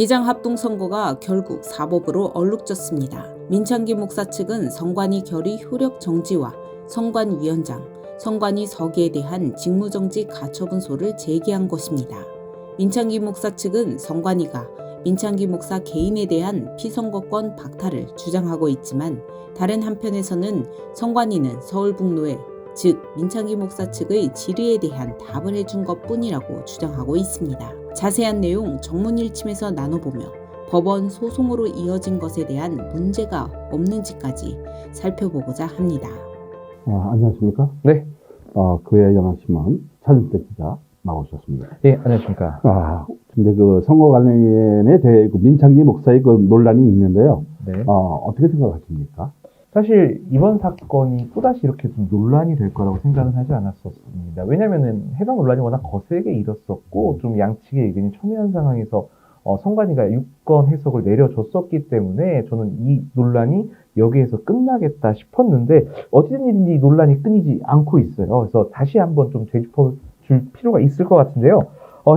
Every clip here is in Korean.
예장 합동 선거가 결국 사법으로 얼룩졌습니다. 민창기 목사 측은 선관위 결의 효력 정지와 선관위원장, 선관위 서기에 대한 직무정지 가처분소를 제기한 것입니다. 민창기 목사 측은 선관위가 민창기 목사 개인에 대한 피선거권 박탈을 주장하고 있지만 다른 한편에서는 선관위는 서울북로에 즉 민창기 목사 측의 질의에 대한 답을 해준 것뿐이라고 주장하고 있습니다. 자세한 내용 정문일침에서 나눠보며 법원 소송으로 이어진 것에 대한 문제가 없는지까지 살펴보고자 합니다. 안녕하십니까? 네. 교회 영화신문 차준택 기자 나오셨습니다. 예, 안녕하십니까? 근데 그 선거 관련에 대해 그 민창기 목사의 그 논란이 있는데요. 네. 어떻게 생각하십니까? 사실 이번 사건이 또다시 이렇게 좀 논란이 될 거라고 생각은 하지 않았었습니다. 왜냐면은 해당 논란이 워낙 거세게 일었었고 좀 양측의 의견이 첨예한 상황에서 선관위가 유권 해석을 내려줬었기 때문에 저는 이 논란이 여기에서 끝나겠다 싶었는데 어찌된 일인지 이 논란이 끊이지 않고 있어요. 그래서 다시 한번 좀 되짚어 줄 필요가 있을 것 같은데요.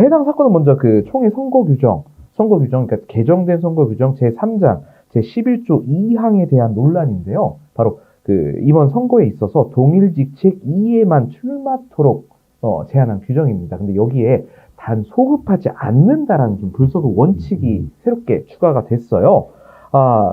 해당 사건은 먼저 그 총회 선거 규정, 그러니까 개정된 선거 규정 제3장 제11조 2항에 대한 논란인데요. 바로 그 이번 선거에 있어서 동일직책 2회만 출마토록 제한한 규정입니다. 근데 여기에 단 소급하지 않는다라는 좀 불소속 원칙이 새롭게 추가가 됐어요.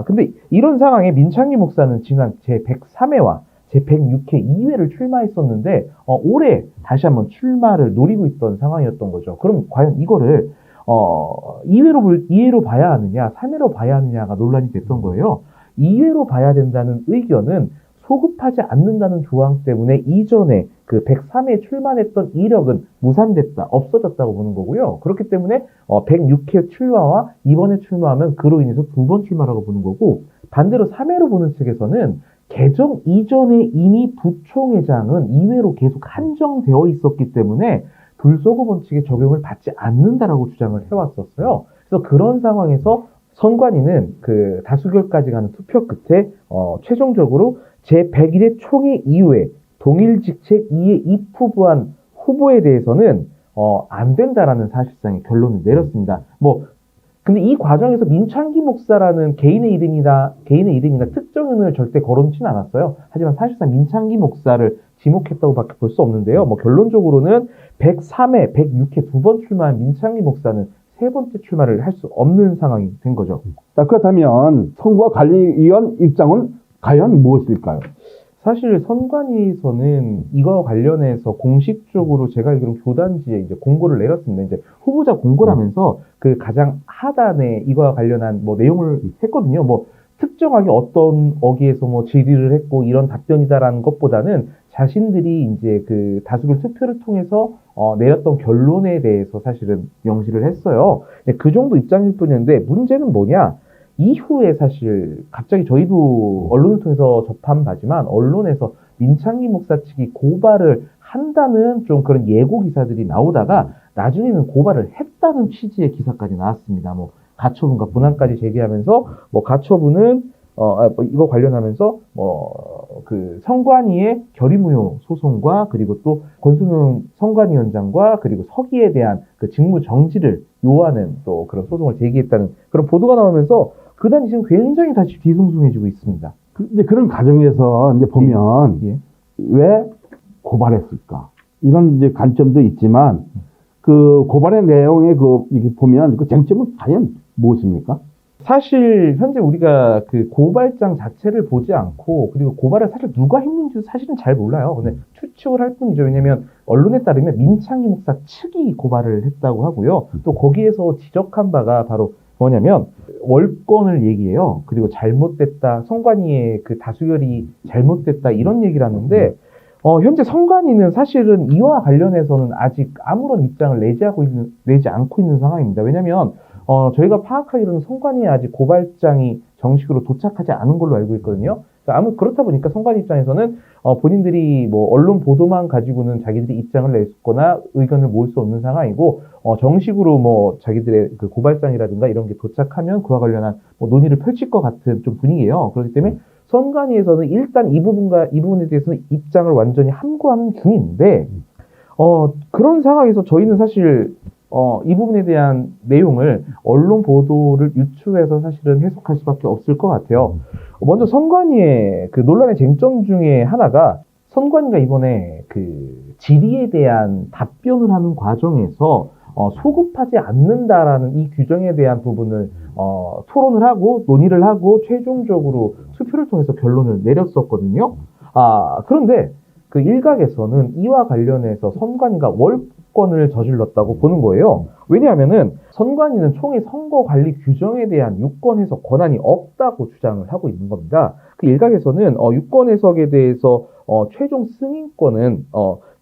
근데 이런 상황에 민창기 목사는 지난 제103회와 제106회 2회를 출마했었는데 올해 다시 한번 출마를 노리고 있던 상황이었던 거죠. 그럼 과연 이거를 2회로 봐야 하느냐, 3회로 봐야 하느냐가 논란이 됐던 거예요. 2회로 봐야 된다는 의견은 소급하지 않는다는 조항 때문에 이전에 그 103회 출마했던 이력은 무산됐다, 없어졌다고 보는 거고요. 그렇기 때문에 106회 출마와 이번에 출마하면 그로 인해서 두 번 출마라고 보는 거고, 반대로 3회로 보는 측에서는 개정 이전에 이미 부총회장은 2회로 계속 한정되어 있었기 때문에 불소급 원칙의 적용을 받지 않는다라고 주장을 해왔었어요. 그래서 그런 상황에서 선관위는 그 다수결까지 가는 투표 끝에 최종적으로 제101회 총회 이후에 동일직책 2회 입후보한 후보에 대해서는 안 된다라는 사실상의 결론을 내렸습니다. 근데 이 과정에서 민창기 목사라는 개인의 이름이나 특정인을 절대 거론치는 않았어요. 하지만 사실상 민창기 목사를 지목했다고밖에 볼 수 없는데요. 결론적으로는 103회, 106회 두 번 출마한 민창기 목사는 세 번째 출마를 할 수 없는 상황이 된 거죠. 그렇다면 선거관리위원 입장은 과연 무엇일까요? 사실 선관위에서는 이거와 관련해서 공식적으로 제가 알기로 교단지에 이제 공고를 내렸습니다. 이제 후보자 공고라면서 그 가장 하단에 이거와 관련한 내용을 했거든요. 특정하게 어떤 어기에서 질의를 했고 이런 답변이다라는 것보다는 자신들이 이제 그 다수결 투표를 통해서 내렸던 결론에 대해서 사실은 명시를 했어요. 그 정도 입장일 뿐인데 문제는 뭐냐? 이후에 사실 갑자기 저희도 언론을 통해서 접한 바지만 언론에서 민창기 목사 측이 고발을 한다는 좀 그런 예고 기사들이 나오다가 나중에는 고발을 했다는 취지의 기사까지 나왔습니다. 가처분과 분한까지 제기하면서 가처분은 이거 관련하면서 그 선관위의 결의무효 소송과 그리고 또 권순웅 선관위원장과 그리고 서기에 대한 그 직무 정지를 요하는 또 그런 소송을 제기했다는 그런 보도가 나오면서 그 단이 지금 굉장히 다시 뒤숭숭해지고 있습니다. 근데 그런 과정에서 이제 보면 왜 고발했을까? 이런 이제 관점도 있지만 그 고발의 내용에 이렇게 보면 그 쟁점은 과연 무엇입니까? 사실 현재 우리가 그 고발장 자체를 보지 않고 그리고 고발을 사실 누가 했는지 사실은 잘 몰라요. 근데 추측을 할 뿐이죠. 왜냐면 언론에 따르면 민창기 목사 측이 고발을 했다고 하고요. 또 거기에서 지적한 바가 바로 뭐냐면 월권을 얘기해요. 그리고 잘못됐다. 선관위의 그 다수결이 잘못됐다. 이런 얘기를 하는데 현재 선관위는 사실은 이와 관련해서는 아직 아무런 입장을 내지 않고 있는 상황입니다. 왜냐면 저희가 파악하기로는 선관위에 아직 고발장이 정식으로 도착하지 않은 걸로 알고 있거든요. 그렇다 보니까 선관위 입장에서는 본인들이 언론 보도만 가지고는 자기들이 입장을 내거나 의견을 모을 수 없는 상황이고 정식으로 자기들의 그 고발장이라든가 이런 게 도착하면 그와 관련한 논의를 펼칠 것 같은 좀 분위기예요. 그렇기 때문에 선관위에서는 일단 이 부분에 대해서는 입장을 완전히 함구하는 중인데 그런 상황에서 저희는 사실 이 부분에 대한 내용을 언론 보도를 유추해서 사실은 해석할 수밖에 없을 것 같아요. 먼저 선관위의 그 논란의 쟁점 중에 하나가 선관위가 이번에 그 질의에 대한 답변을 하는 과정에서 소급하지 않는다라는 이 규정에 대한 부분을 토론을 하고 논의를 하고 최종적으로 투표를 통해서 결론을 내렸었거든요. 그런데 그 일각에서는 이와 관련해서 선관위가 월권을 저질렀다고 보는 거예요. 왜냐하면은 선관위는 총회 선거 관리 규정에 대한 유권 해석 권한이 없다고 주장을 하고 있는 겁니다. 그 일각에서는 유권 해석에 대해서 최종 승인권은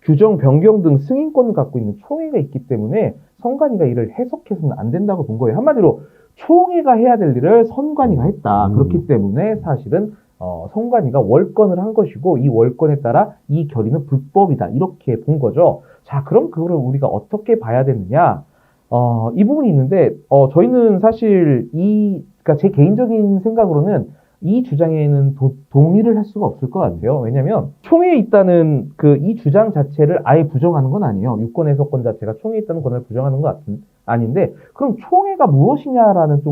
규정 변경 등 승인권을 갖고 있는 총회가 있기 때문에 선관위가 이를 해석해서는 안 된다고 본 거예요. 한마디로 총회가 해야 될 일을 선관위가 했다. 그렇기 때문에 사실은 선관위가 월권을 한 것이고 이 월권에 따라 이 결의는 불법이다. 이렇게 본 거죠. 자, 그럼 그거를 우리가 어떻게 봐야 되느냐? 이 부분이 있는데 저희는 사실 그러니까 제 개인적인 생각으로는 이 주장에는 동의를 할 수가 없을 것 같아요. 왜냐하면 총회에 있다는 그 이 주장 자체를 아예 부정하는 건 아니에요. 유권 해석권 자체가 총회에 있다는 권한을 부정하는 것 아닌데 그럼 총회가 무엇이냐라는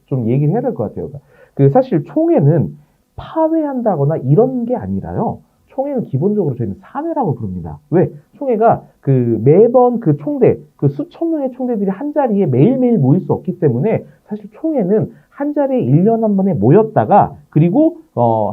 좀 얘기를 해야 될 것 같아요. 그 사실 총회는 파회한다거나 이런 게 아니라요. 총회는 기본적으로 저희는 사회라고 부릅니다. 왜? 총회가 그 매번 그 총대, 그 수천 명의 총대들이 한 자리에 매일매일 모일 수 없기 때문에 사실 총회는 한 자리에 1년 한 번에 모였다가 그리고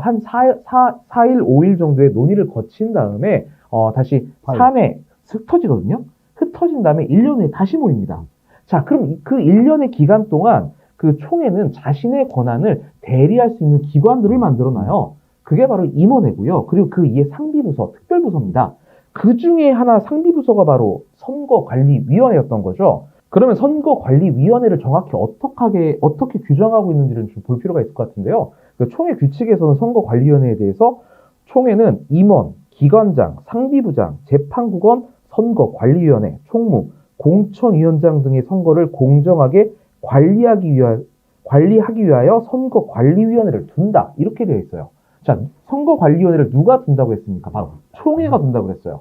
한 4일, 5일 정도의 논의를 거친 다음에 다시 산에 흩어지거든요. 흩어진 다음에 1년 후에 다시 모입니다. 자, 그럼 그 1년의 기간 동안 그 총회는 자신의 권한을 대리할 수 있는 기관들을 만들어놔요. 그게 바로 임원회고요. 그리고 그 이에 상비부서, 특별부서입니다. 그 중에 하나 상비부서가 바로 선거관리위원회였던 거죠. 그러면 선거관리위원회를 정확히 어떻게 규정하고 있는지를 좀 볼 필요가 있을 것 같은데요. 그 총회 규칙에서는 선거관리위원회에 대해서 총회는 임원, 기관장, 상비부장, 재판국원, 선거관리위원회, 총무, 공천위원장 등의 선거를 공정하게 관리하기 위하여 선거관리위원회를 둔다. 이렇게 되어 있어요. 자, 선거관리위원회를 누가 둔다고 했습니까? 바로 총회가 둔다고 그랬어요.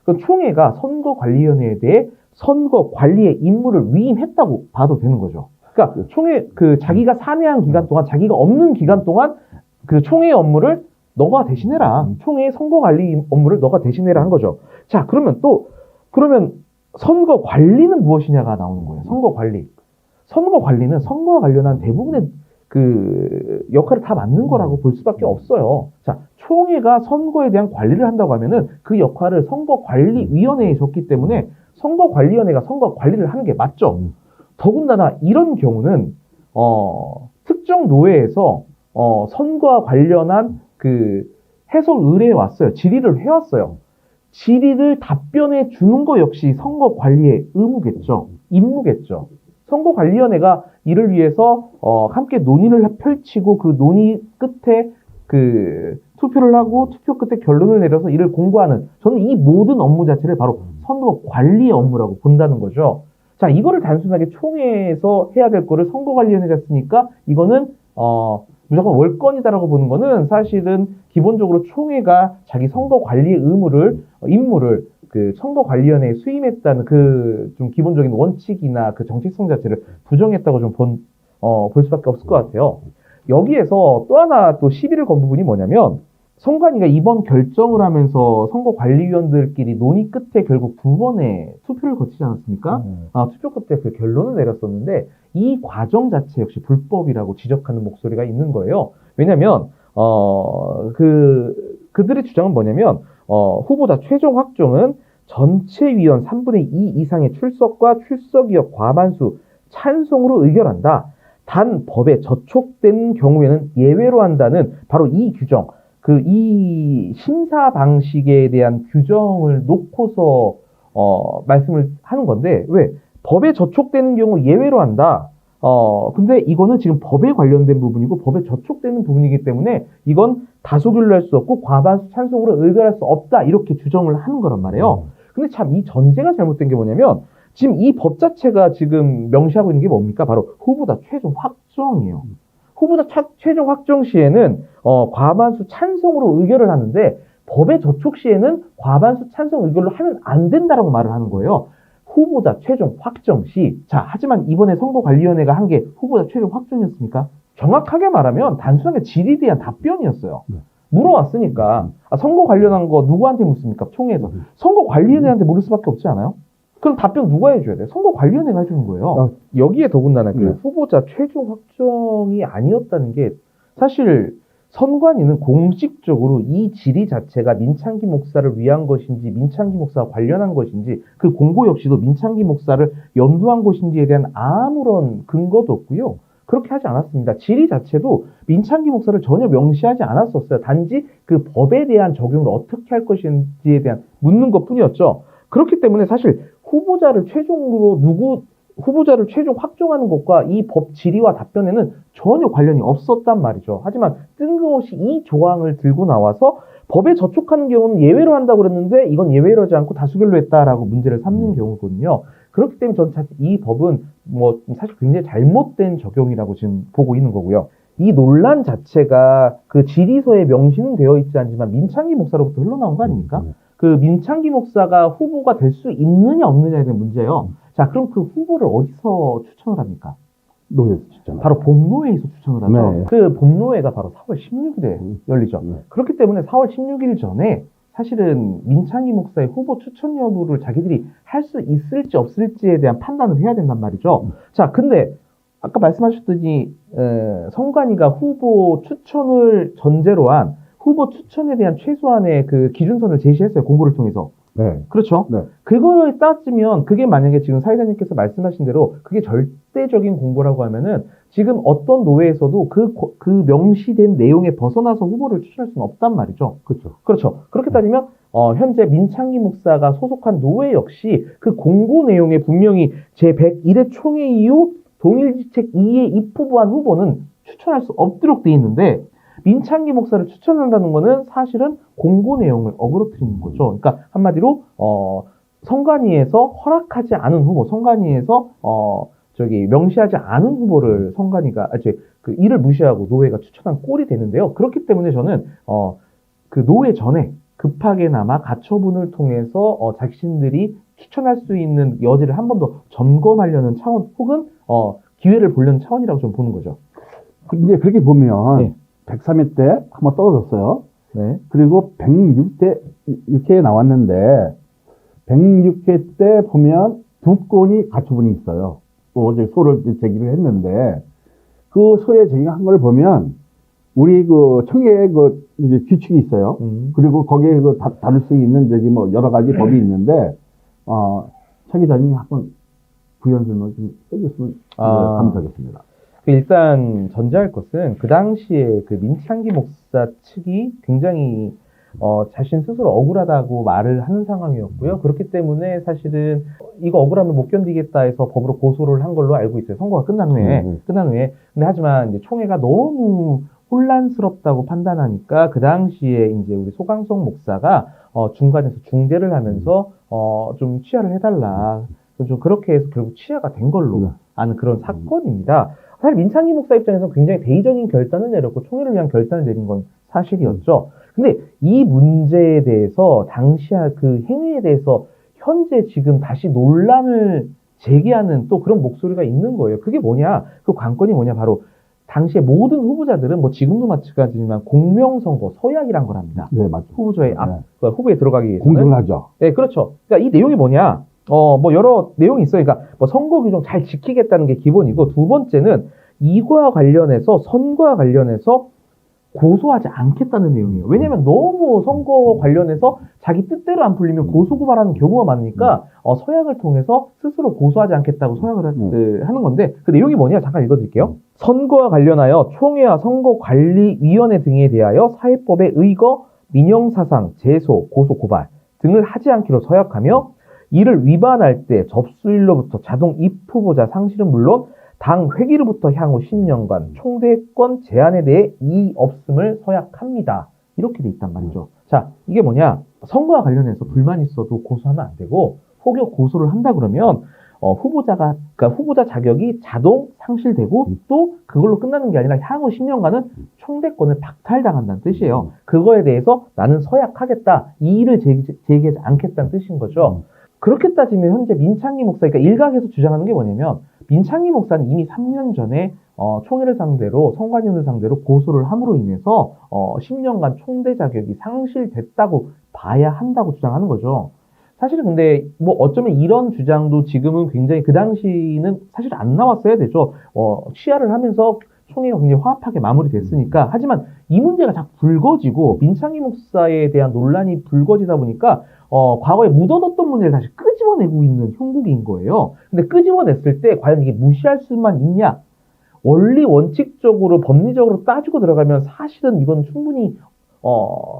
그 총회가 선거관리위원회에 대해 선거관리의 임무를 위임했다고 봐도 되는 거죠. 그러니까 총회 자기가 산해한 기간 동안 자기가 없는 기간 동안 그 총회의 업무를 너가 대신해라. 총회의 선거관리 업무를 너가 대신해라 한 거죠. 자, 그러면 선거관리는 무엇이냐가 나오는 거예요. 선거관리는 선거와 관련한 대부분의 그 역할을 다 맡는 거라고 볼 수밖에 없어요. 자, 총회가 선거에 대한 관리를 한다고 하면은 그 역할을 선거관리위원회에 줬기 때문에 선거관리위원회가 선거 관리를 하는 게 맞죠. 더군다나 이런 경우는 특정 노회에서 선거와 관련한 그 해석 의뢰해 왔어요. 질의를 해왔어요. 질의를 답변해 주는 거 역시 선거관리의 의무겠죠. 임무겠죠. 선거관리위원회가 이를 위해서 함께 논의를 펼치고 그 논의 끝에 그 투표를 하고 투표 끝에 결론을 내려서 이를 공고하는, 저는 이 모든 업무 자체를 바로 선거관리의 업무라고 본다는 거죠. 자, 이거를 단순하게 총회에서 해야 될 거를 선거관리위원회가 했으니까 이거는 무조건 월권이다라고 보는 거는 사실은 기본적으로 총회가 자기 선거관리의 임무를 그 선거관리위원회에 수임했다는 그 좀 기본적인 원칙이나 그 정체성 자체를 부정했다고 좀 볼 수밖에 없을 것 같아요. 여기에서 또 하나 또 시비를 건 부분이 뭐냐면, 선관위가 이번 결정을 하면서 선거관리위원들끼리 논의 끝에 결국 2번의 투표를 거치지 않았습니까? 투표 끝에 그 결론을 내렸었는데 이 과정 자체 역시 불법이라고 지적하는 목소리가 있는 거예요. 왜냐면 그들의 주장은 뭐냐면 후보자 최종 확정은 전체 위원 3분의 2 이상의 출석과 출석이역 과반수 찬성으로 의결한다. 단 법에 저촉된 경우에는 예외로 한다는 바로 이 규정, 이 심사 방식에 대한 규정을 놓고서 말씀을 하는 건데, 왜? 법에 저촉되는 경우 예외로 한다. 근데 이거는 지금 법에 관련된 부분이고 법에 저촉되는 부분이기 때문에 이건 다수결로 할 수 없고 과반수 찬성으로 의결할 수 없다. 이렇게 규정을 하는 거란 말이에요. 근데 참 이 전제가 잘못된 게 뭐냐면, 지금 이 법 자체가 지금 명시하고 있는 게 뭡니까? 바로 후보자 최종 확정이에요. 후보자 최종 확정 시에는 과반수 찬성으로 의결을 하는데 법의 저촉 시에는 과반수 찬성 의결로 하면 안 된다라고 말을 하는 거예요. 후보자 최종 확정 시, 자, 하지만 이번에 선거관리위원회가 한 게 후보자 최종 확정이었습니까? 정확하게 말하면 단순하게 질에 대한 답변이었어요. 네. 물어왔으니까 선거 관련한 거 누구한테 묻습니까? 총회에서. 선거관리위원회한테 물을 수밖에 없지 않아요? 그럼 답변 누가 해줘야 돼? 선거관리위원회가 해주는 거예요. 여기에 더군다나 그 네. 후보자 최종 확정이 아니었다는 게 사실 선관위는 공식적으로 이 질의 자체가 민창기 목사를 위한 것인지 민창기 목사와 관련한 것인지 그 공고 역시도 민창기 목사를 염두한 것인지에 대한 아무런 근거도 없고요. 그렇게 하지 않았습니다. 질의 자체도 민창기 목사를 전혀 명시하지 않았었어요. 단지 그 법에 대한 적용을 어떻게 할 것인지에 대한 묻는 것뿐이었죠. 그렇기 때문에 사실 후보자를 최종 확정하는 것과 이 법 질의와 답변에는 전혀 관련이 없었단 말이죠. 하지만 뜬금없이 이 조항을 들고 나와서 법에 저촉하는 경우는 예외로 한다고 그랬는데 이건 예외로 하지 않고 다수결로 했다라고 문제를 삼는 경우거든요. 그렇기 때문에 저는 사실 이 법은 사실 굉장히 잘못된 적용이라고 지금 보고 있는 거고요. 이 논란 자체가 그 질의서에 명시는 되어 있지 않지만 민창기 목사로부터 흘러나온 거 아닙니까? 그 민창기 목사가 후보가 될 수 있느냐 없느냐에 대한 문제예요. 자, 그럼 그 후보를 어디서 추천을 합니까? 노예에서 추천. 바로 본노회에서 추천을 하죠. 네. 그 본노회가 바로 4월 16일에 열리죠. 네. 그렇기 때문에 4월 16일 전에 사실은 민창기 목사의 후보 추천 여부를 자기들이 할 수 있을지 없을지에 대한 판단을 해야 된단 말이죠. 자, 근데 아까 말씀하셨더니 선관위가 후보 추천을 전제로 한 후보 추천에 대한 최소한의 그 기준선을 제시했어요. 공고를 통해서. 네. 그렇죠. 네. 그거를 따지면 그게 만약에 지금 사회자님께서 말씀하신 대로 그게 절대적인 공고라고 하면은 지금 어떤 노회에서도 그 명시된 내용에 벗어나서 후보를 추천할 수는 없단 말이죠. 그렇죠. 그렇죠. 그렇게 따지면 현재 민창기 목사가 소속한 노회 역시 그 공고 내용에 분명히 제101회 총회 이후 동일지책 2에 입후보한 후보는 추천할 수 없도록 돼 있는데 민창기 목사를 추천한다는 거는 사실은 공고 내용을 어그러뜨리는 거죠. 그러니까 한마디로 선관위에서 허락하지 않은 후보, 선관위에서 명시하지 않은 후보를 선관위가 그 이를 무시하고 노회가 추천한 꼴이 되는데요. 그렇기 때문에 저는 그 노회 전에 급하게나마 가처분을 통해서 자신들이 추천할 수 있는 여지를 한 번 더 점검하려는 차원 혹은 기회를 보려는 차원이라고 좀 보는 거죠. 이제 그렇게 보면 네. 103회 때 한번 떨어졌어요. 네. 그리고 106회에 나왔는데 106회 때 보면 두 건이 가처분이 있어요. 어제 소를 제기를 했는데 그 소에 제기한 걸 보면 우리 그 청계 그 이제 규칙이 있어요. 그리고 거기에 그 다룰 수 있는 여러 가지 법이 있는데 차 기자님이 한번 부연설명 좀 해줬으면 감사하겠습니다. 일단 전제할 것은 그 당시에 그 민창기 목사 측이 굉장히 자신 스스로 억울하다고 말을 하는 상황이었고요. 그렇기 때문에 사실은 이거 억울하면 못 견디겠다 해서 법으로 고소를 한 걸로 알고 있어요. 선거가 끝난 후에. 근데 하지만 이제 총회가 너무 혼란스럽다고 판단하니까 그 당시에 이제 우리 소강성 목사가 중간에서 중재를 하면서 좀 취하를 해달라. 좀 그렇게 해서 결국 취하가 된 걸로 아는 그런 사건입니다. 사실 민창기 목사 입장에서 굉장히 대의적인 결단을 내렸고 총회를 위한 결단을 내린 건 사실이었죠. 근데 이 문제에 대해서 당시의 그 행위에 대해서 현재 지금 다시 논란을 제기하는 또 그런 목소리가 있는 거예요. 그게 뭐냐? 그 관건이 뭐냐? 바로 당시에 모든 후보자들은 지금도 마찬가지지만 공명선거 서약이란 걸 합니다. 네, 맞죠. 후보자의 후보에 들어가기 위해서는. 공정을 하죠. 네, 그렇죠. 그러니까 이 내용이 뭐냐? 여러 내용이 있어요. 그러니까 선거 규정 잘 지키겠다는 게 기본이고, 두 번째는 이거와 관련해서 선거와 관련해서 고소하지 않겠다는 내용이에요. 왜냐면 너무 선거 관련해서 자기 뜻대로 안 풀리면 고소고발하는 경우가 많으니까 서약을 통해서 스스로 고소하지 않겠다고 서약을 하는 건데, 그 내용이 뭐냐 잠깐 읽어드릴게요. 선거와 관련하여 총회와 선거관리위원회 등에 대하여 사회법에 의거 민영사상, 제소, 고소, 고발 등을 하지 않기로 서약하며 이를 위반할 때 접수일로부터 자동 입후보자 상실은 물론 당 회기로부터 향후 10년간 총대권 제한에 대해 이의 없음을 서약합니다. 이렇게 돼 있단 말이죠. 자, 이게 뭐냐? 선거와 관련해서 불만이 있어도 고소하면 안 되고, 혹여 고소를 한다 그러면 그러니까 후보자 자격이 자동 상실되고 또 그걸로 끝나는 게 아니라 향후 10년간은 총대권을 박탈당한다는 뜻이에요. 그거에 대해서 나는 서약하겠다, 이의를 제기하지 않겠다는 뜻인 거죠. 그렇게 따지면 현재 민창기 목사, 그러니까 일각에서 주장하는 게 뭐냐면 민창기 목사는 이미 3년 전에 총회를 상대로 성관위원을 상대로 고소를 함으로 인해서 10년간 총대 자격이 상실됐다고 봐야 한다고 주장하는 거죠. 사실은 근데 뭐 어쩌면 이런 주장도 지금은 굉장히 그 당시는 사실 안 나왔어야 되죠. 취하를 하면서 총회가 굉장히 화합하게 마무리됐으니까. 하지만 이 문제가 자꾸 불거지고 민창기 목사에 대한 논란이 불거지다 보니까 과거에 묻어뒀던 문제를 다시 끄집어내고 있는 형국인 거예요. 근데 끄집어냈을 때 과연 이게 무시할 수만 있냐? 원리 원칙적으로 법리적으로 따지고 들어가면 사실은 이건 충분히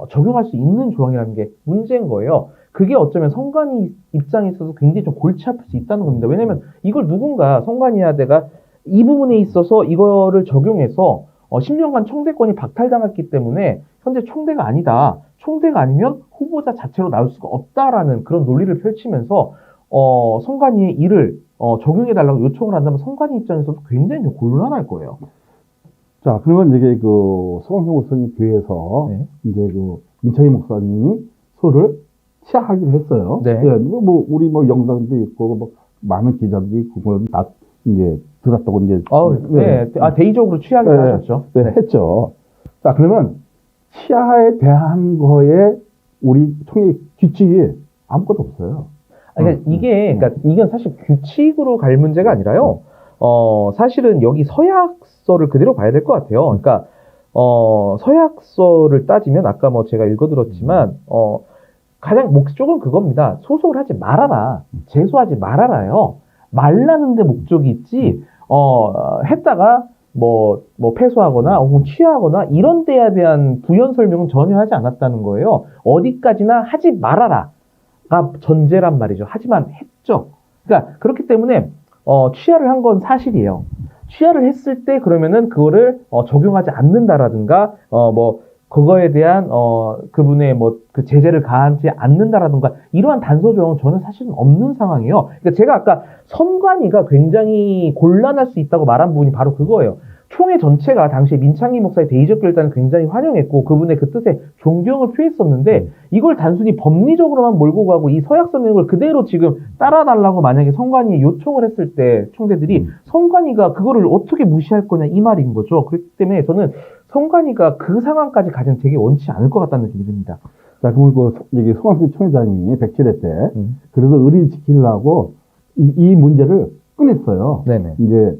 적용할 수 있는 조항이라는 게 문제인 거예요. 그게 어쩌면 성관이 입장에 있어서 굉장히 좀 골치 아플 수 있다는 겁니다. 왜냐면 이걸 누군가 성관이야대가 이 부분에 있어서 이거를 적용해서 10년간 총대권이 박탈당했기 때문에 현재 총대가 아니다. 총대가 아니면 후보자 자체로 나올 수가 없다라는 그런 논리를 펼치면서 성관이의 일을 적용해달라고 요청을 한다면 성관이 입장에서도 굉장히 좀 곤란할 거예요. 자, 그러면 이게 그 서강석 목사님 교회에서 네. 이제 그 민창기 목사님이 소를 취하하기로 했어요. 네. 예, 뭐 우리 뭐 영상도 있고 뭐 많은 기자들이 그걸 다 이제 들었다고 이제 네. 대의적으로 취하기로 네. 하셨죠. 네, 했죠. 자, 그러면 취하에 대한 거에 우리 총회 규칙이 아무것도 없어요. 그러니까 그러니까 이건 사실 규칙으로 갈 문제가 아니라요. 사실은 여기 서약서를 그대로 봐야 될 것 같아요. 그러니까 서약서를 따지면 아까 뭐 제가 읽어드렸지만 가장 목적은 그겁니다. 소송을 하지 말아라, 제소하지 말아라요. 말라는데 목적이 있지. 했다가 뭐 패소하거나 혹은 취하거나 이런 데에 대한 부연 설명은 전혀 하지 않았다는 거예요. 어디까지나 하지 말아라. 가 전제란 말이죠. 하지만 했죠. 그러니까 그렇기 때문에 취하를 한 건 사실이에요. 취하를 했을 때 그러면은 그거를 적용하지 않는다라든가 뭐 그거에 대한 그분의 뭐 그 제재를 가하지 않는다라든가 이러한 단서 조항은 저는 사실은 없는 상황이에요. 그러니까 제가 아까 선관위가 굉장히 곤란할 수 있다고 말한 부분이 바로 그거예요. 총회 전체가 당시에 민창기 목사의 대의적 결단을 굉장히 환영했고 그분의 그 뜻에 존경을 표했었는데 이걸 단순히 법리적으로만 몰고 가고 이 서약서 내용을 그대로 지금 따라달라고 만약에 선관위에 요청을 했을 때 총대들이 선관위가 그거를 어떻게 무시할 거냐 이 말인 거죠. 그렇기 때문에 저는 선관위가 그 상황까지 가지는 되게 원치 않을 것 같다는 느낌이 듭니다. 자, 그러면 여기 송학규 총회장이 107회 때 그래서 의리를 지키려고 이 문제를 꺼냈어요. 네네. 이제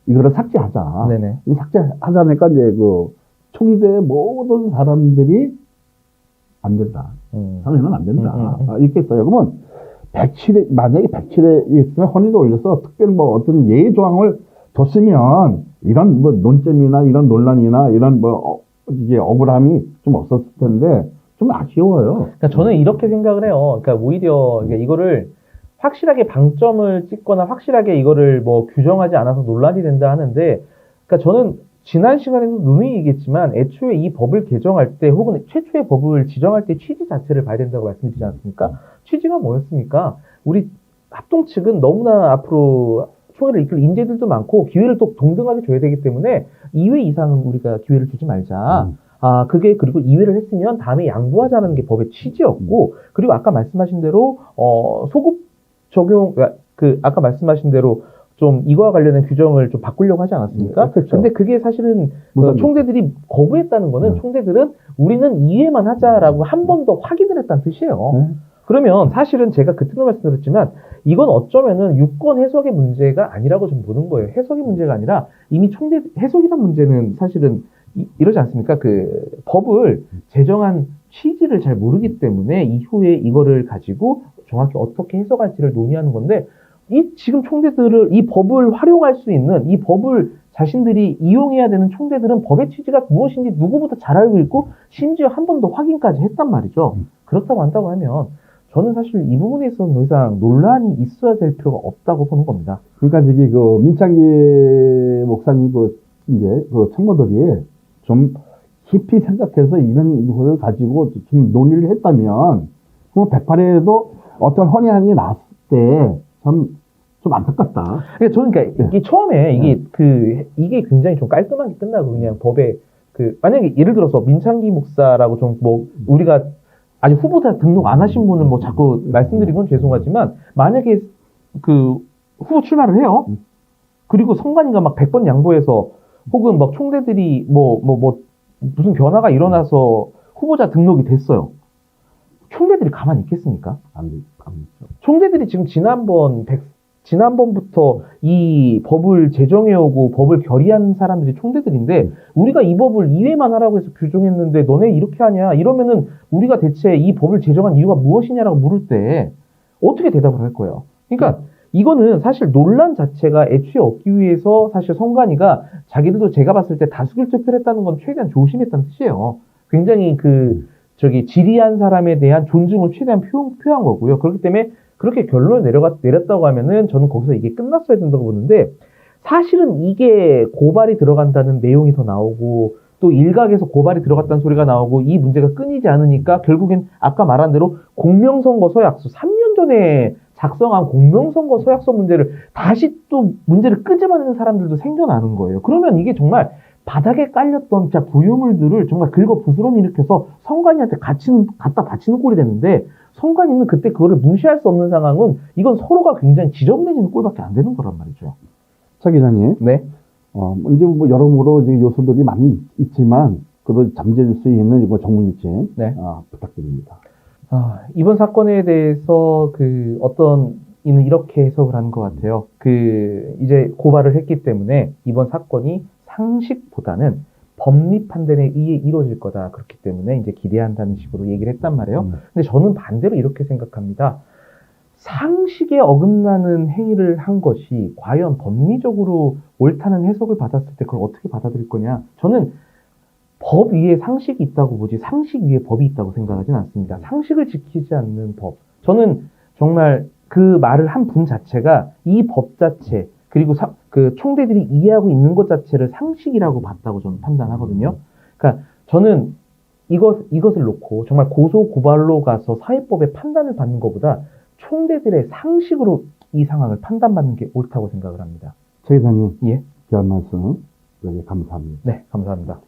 이거를 삭제하자. 네네. 이 삭제하자니까 이제 그 총대 모든 사람들이 안 된다. 사람은 안 된다. 이렇게 했어요. 그러면 107회 만약에 107회 있으면 헌의를 올려서 특별히 뭐 어떤 예외 조항을 뒀으면 이런 뭐 논점이나 이런 논란이나 이런 뭐 이게 억울함이 좀 없었을 텐데 좀 아쉬워요. 그러니까 저는 이렇게 생각을 해요. 그러니까 오히려 그러니까 이거를 확실하게 방점을 찍거나 확실하게 이거를 뭐 규정하지 않아서 논란이 된다 하는데, 그러니까 저는 지난 시간에도 누누이 얘기했지만 애초에 이 법을 개정할 때 혹은 최초의 법을 지정할 때 취지 자체를 봐야 된다고 말씀드리지 않습니까? 취지가 뭐였습니까? 우리 합동 측은 너무나 앞으로 총회를 이끌 인재들도 많고 기회를 또 동등하게 줘야 되기 때문에 2회 이상은 우리가 기회를 주지 말자. 그게 그리고 2회를 했으면 다음에 양보하자는 게 법의 취지였고, 그리고 아까 말씀하신 대로 소급 적용, 아까 말씀하신 대로 좀 이거와 관련된 규정을 좀 바꾸려고 하지 않았습니까? 네, 그렇죠. 근데 그게 사실은 총대들이 거부했다는 거는 총대들은 우리는 2회만 하자라고 한 번 더 확인을 했다는 뜻이에요. 그러면 사실은 제가 그때도 말씀드렸지만 이건 어쩌면은 유권 해석의 문제가 아니라고 좀 보는 거예요. 해석의 문제가 아니라 이미 총대 해석이란 문제는 사실은 이러지 않습니까? 그 법을 제정한 취지를 잘 모르기 때문에 이후에 이거를 가지고 정확히 어떻게 해석할지를 논의하는 건데, 지금 총대들을 이 법을 활용할 수 있는, 이 법을 자신들이 이용해야 되는 총대들은 법의 취지가 무엇인지 누구보다 잘 알고 있고 심지어 한 번 더 확인까지 했단 말이죠. 그렇다고 한다고 하면 저는 사실 이 부분에 있어서는 더 이상 논란이 있어야 될 필요가 없다고 보는 겁니다. 그러니까 저기 그 민창기 목사님 이제 그 참모들이 좀 깊이 생각해서 이런 거를 가지고 좀 논의를 했다면 그럼 108회에도 어떤 헌의안이 나왔을 때 좀 안타깝다. 그러니까 저는 이게 처음에 이게 굉장히 좀 깔끔하게 끝나고 그냥 법에 만약에 예를 들어서 민창기 목사라고 좀 뭐 우리가 아직 후보자 등록 안 하신 분을 뭐 자꾸 말씀드린 건 죄송하지만 만약에 그 후보 출마를 해요. 그리고 선관위가 막 100번 양보해서 혹은 막 총대들이 무슨 변화가 일어나서 후보자 등록이 됐어요. 총대들이 가만히 있겠습니까? 안 있죠. 총대들이 지금 지난번부터 이 법을 제정해오고 법을 결의한 사람들이 총대들인데 우리가 이 법을 2회만 하라고 해서 규정했는데 너네 이렇게 하냐 이러면은 우리가 대체 이 법을 제정한 이유가 무엇이냐라고 물을 때 어떻게 대답을 할 거예요? 그러니까 이거는 사실 논란 자체가 애초에 없기 위해서 사실 선관위가 자기들도 제가 봤을 때 다수결 투표를 했다는 건 최대한 조심했다는 뜻이에요. 굉장히 지리한 사람에 대한 존중을 최대한 표한 거고요. 그렇기 때문에 그렇게 결론을 내렸다고 하면은 저는 거기서 이게 끝났어야 된다고 보는데 사실은 이게 고발이 들어간다는 내용이 더 나오고 또 일각에서 고발이 들어갔다는 소리가 나오고 이 문제가 끊이지 않으니까 결국엔 아까 말한 대로 공명선거 서약서 3년 전에 작성한 공명선거 서약서 문제를 다시 또 문제를 끄집어내는 사람들도 생겨나는 거예요. 그러면 이게 정말 바닥에 깔렸던 진짜 부유물들을 정말 긁어 부스럼 일으켜서 선관위한테 갖다 바치는 꼴이 됐는데 선관위는 그때 그거를 무시할 수 없는 상황은 이건 서로가 굉장히 지저분해지는 꼴밖에 안 되는 거란 말이죠. 차 기자님. 네. 이제 뭐 여러모로 이제 요소들이 많이 있지만 그걸 잠재울 수 있는 이거 전문의팀 네. 부탁드립니다. 이번 사건에 대해서 이는 이렇게 해석을 하는 것 같아요. 이제 고발을 했기 때문에 이번 사건이 상식보다는 법리 판단에 의해 이루어질 거다. 그렇기 때문에 이제 기대한다는 식으로 얘기를 했단 말이에요. 근데 저는 반대로 이렇게 생각합니다. 상식에 어긋나는 행위를 한 것이 과연 법리적으로 옳다는 해석을 받았을 때 그걸 어떻게 받아들일 거냐. 저는 법 위에 상식이 있다고 보지 상식 위에 법이 있다고 생각하진 않습니다. 상식을 지키지 않는 법. 저는 정말 그 말을 한 분 자체가 이 법 자체 그리고 총대들이 이해하고 있는 것 자체를 상식이라고 봤다고 저는 판단하거든요. 그러니까 저는 이것을 놓고 정말 고소 고발로 가서 사회법의 판단을 받는 것보다 총대들의 상식으로 이 상황을 판단받는 게 옳다고 생각을 합니다. 최 기자님, 예. 귀한 말씀 감사합니다. 네, 감사합니다.